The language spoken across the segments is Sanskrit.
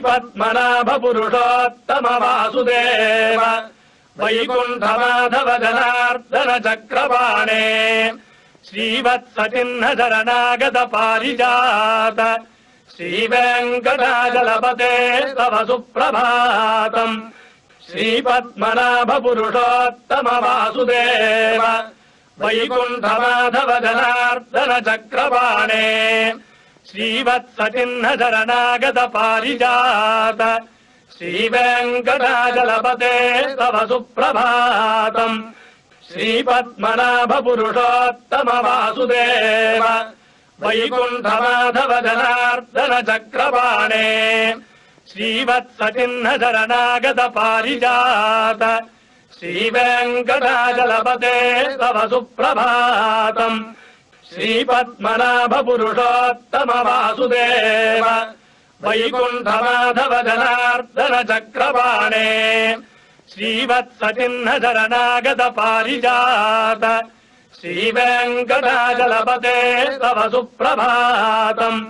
श्रीपद्मनाभ पुरुषोत्तम वासुदेव वैकुण्ठमाधव जनार्दन चक्रपाणे श्रीवत्सचिह्न शरणागत पारिजात श्रीवेङ्कटाचलपते तव सुप्रभातम् श्रीपद्मनाभ पुरुषोत्तम वासुदेव वैकुण्ठमाधव जनार्दन चक्रपाणे श्रीवत्सचिह्न शरणागत पारिजात श्रीवेङ्कटाचलपते तव सुप्रभातम् श्रीपद्मनाभ पुरुषोत्तम वासुदेव वैकुण्ठमाधव जनार्दन चक्रपाणे श्रीवत्सचिह्न शरणागत पारिजात श्रीवेङ्कटाचलपते तव सुप्रभातम् श्रीपद्मनाभ पुरुषोत्तम वासुदेव वैकुण्ठमाधव जनार्दन चक्रपाणे श्रीवत्सचिह्न शरणागत पारिजात श्रीवेङ्कटाचलपते तव सुप्रभातम्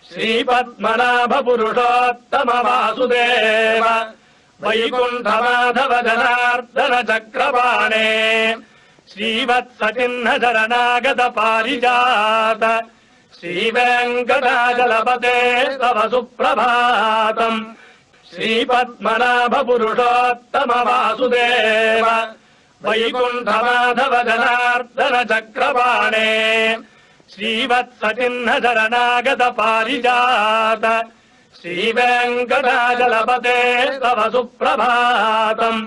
श्रीपद्मनाभ पुरुषोत्तम वासुदेव वैकुण्ठमाधव जनार्दन चक्रपाणे श्रीवत्सचिह्न शरणागत पारिजात श्रीवेङ्कटाचलपते तव सुप्रभातम् श्रीपद्मनाभ पुरुषोत्तम वासुदेव वैकुण्ठमाधव जनार्दन चक्रपाणे श्रीवत्सचिह्न शरणागत पारिजात श्रीवेङ्कटाचलपते तव सुप्रभातम्